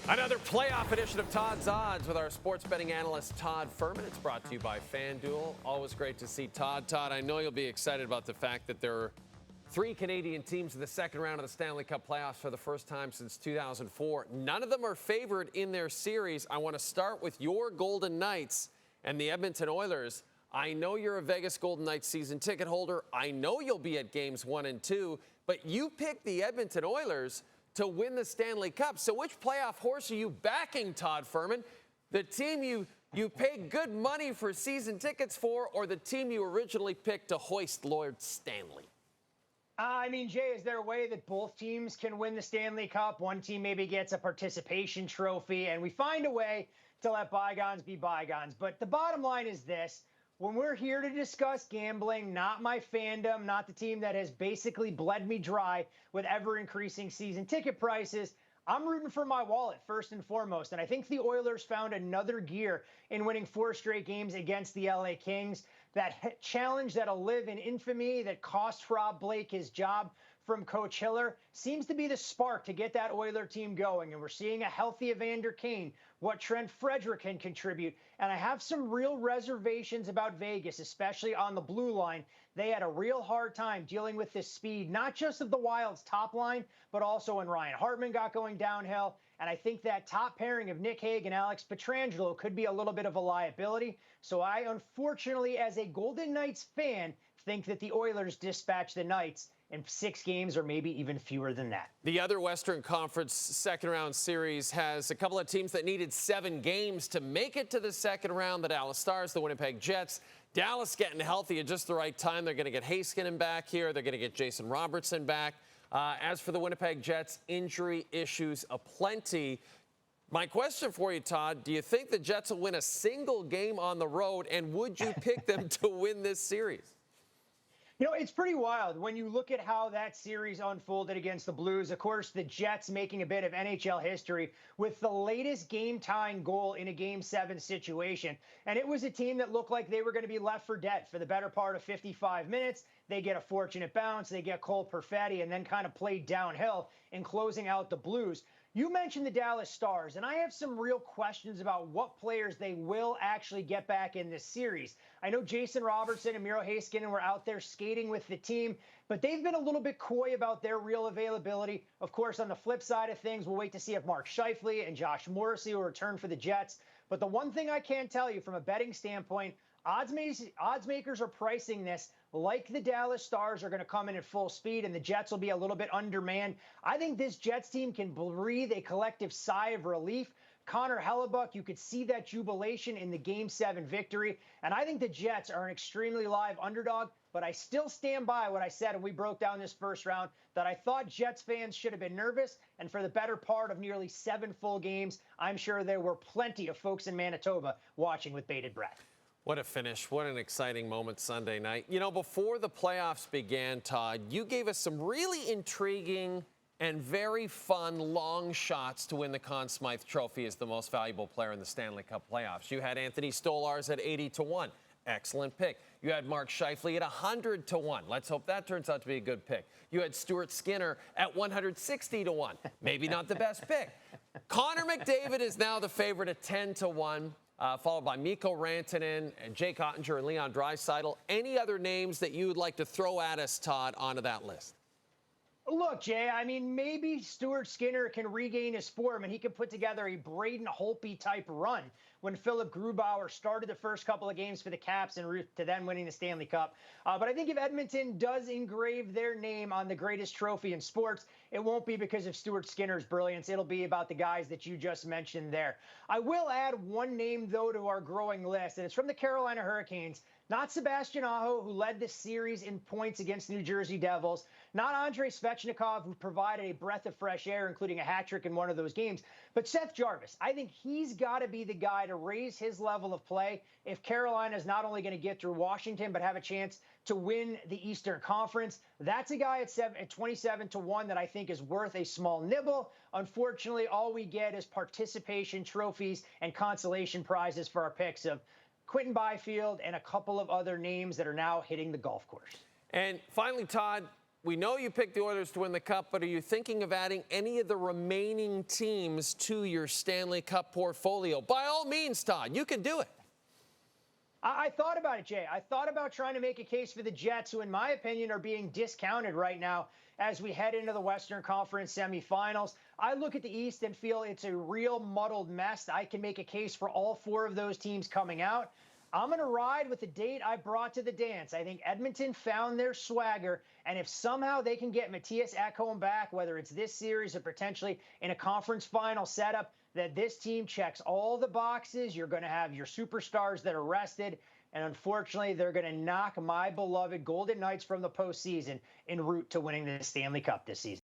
Another playoff edition of Todd's Odds with our sports betting analyst, Todd Fuhrman. It's brought to you by FanDuel. Always great to see Todd. Todd, I know you'll be excited about the fact that there are 3 Canadian teams in the second round of the Stanley Cup playoffs for the first time since 2004. None of them are favored in their series. I want to start with your Golden Knights and the Edmonton Oilers. I know you're a Vegas Golden Knights season ticket holder. I know you'll be at games 1 and 2, but you picked the Edmonton Oilers to win the Stanley Cup. So which playoff horse are you backing, Todd Fuhrman? The team you paid good money for season tickets for, or the team you originally picked to hoist Lord Stanley? I mean, Jay, is there a way that both teams can win the Stanley Cup? One team maybe gets a participation trophy, and we find a way to let bygones be bygones. But the bottom line is this. When we're here to discuss gambling, not my fandom, not the team that has basically bled me dry with ever-increasing season ticket prices, I'm rooting for my wallet first and foremost. And I think the Oilers found another gear in winning 4 straight games against the LA Kings. That challenge that'll live in infamy that cost Rob Blake his job from Coach Hiller seems to be the spark to get that Oiler team going. And we're seeing a healthy Evander Kane, what Trent Frederick can contribute. And I have some real reservations about Vegas, especially on the blue line. They had a real hard time dealing with this speed, not just of the Wild's top line, but also when Ryan Hartman got going downhill. And I think that top pairing of Nick Hague and Alex Pietrangelo could be a little bit of a liability. So I, unfortunately, as a Golden Knights fan, think that the Oilers dispatch the Knights in 6 games or maybe even fewer than that. The other Western Conference second-round series has a couple of teams that needed 7 games to make it to the second round. The Dallas Stars, the Winnipeg Jets. Dallas getting healthy at just the right time. They're going to get Heiskanen back here. They're going to get Jason Robertson back. As for the Winnipeg Jets, injury issues aplenty. My question for you, Todd, do you think the Jets will win a single game on the road, and would you pick them to win this series? You know, it's pretty wild when you look at how that series unfolded against the Blues. Of course, the Jets making a bit of NHL history with the latest game-tying goal in a Game 7 situation. And it was a team that looked like they were going to be left for dead for the better part of 55 minutes. They get a fortunate bounce. They get Cole Perfetti and then kind of played downhill in closing out the Blues. You mentioned the Dallas Stars, and I have some real questions about what players they will actually get back in this series. I know Jason Robertson and Miro Heiskanen were out there skating with the team, but they've been a little bit coy about their real availability. Of course, on the flip side of things, we'll wait to see if Mark Scheifele and Josh Morrissey will return for the Jets. But the one thing I can tell you from a betting standpoint, odds makers are pricing this like the Dallas Stars are going to come in at full speed and the Jets will be a little bit undermanned. I think this Jets team can breathe a collective sigh of relief. Connor Hellebuck, you could see that jubilation in the Game 7 victory. And I think the Jets are an extremely live underdog, but I still stand by what I said when we broke down this first round, that I thought Jets fans should have been nervous. And for the better part of nearly 7 full games, I'm sure there were plenty of folks in Manitoba watching with bated breath. What a finish. What an exciting moment Sunday night. You know, before the playoffs began, Todd, you gave us some really intriguing and very fun long shots to win the Conn Smythe Trophy as the most valuable player in the Stanley Cup playoffs. You had Anthony Stolarz at 80-1. Excellent pick. You had Mark Scheifele at 100-1. Let's hope that turns out to be a good pick. You had Stuart Skinner at 160-1. Maybe not the best pick. Connor McDavid is now the favorite at 10-1. Followed by Mikko Rantanen, and Jake Ottinger, and Leon Draisaitl. Any other names that you would like to throw at us, Todd, onto that list? Look, Jay, I mean, maybe Stuart Skinner can regain his form and he can put together a Braden Holtby-type run when Philip Grubauer started the first couple of games for the Caps en route to then winning the Stanley Cup. But I think if Edmonton does engrave their name on the greatest trophy in sports, it won't be because of Stuart Skinner's brilliance. It'll be about the guys that you just mentioned there. I will add one name, though, to our growing list, and it's from the Carolina Hurricanes. Not Sebastian Aho, who led the series in points against the New Jersey Devils. Not Andrei Svechnikov, who provided a breath of fresh air, including a hat trick in one of those games. But Seth Jarvis. I think he's got to be the guy to raise his level of play if Carolina is not only going to get through Washington, but have a chance to win the Eastern Conference. That's a guy at 27-1 that I think is worth a small nibble. Unfortunately, all we get is participation trophies and consolation prizes for our picks of Quentin Byfield and a couple of other names that are now hitting the golf course. And finally, Todd, we know you picked the Oilers to win the Cup, but are you thinking of adding any of the remaining teams to your Stanley Cup portfolio? By all means, Todd, you can do it. I thought about it, Jay. I thought about trying to make a case for the Jets, who, in my opinion, are being discounted right now as we head into the Western Conference semifinals. I look at the East and feel it's a real muddled mess. I can make a case for all 4 of those teams coming out. I'm going to ride with the date I brought to the dance. I think Edmonton found their swagger, and if somehow they can get Matthias Ekholm back, whether it's this series or potentially in a conference final setup, that this team checks all the boxes. You're going to have your superstars that are rested, and unfortunately, they're going to knock my beloved Golden Knights from the postseason en route to winning the Stanley Cup this season.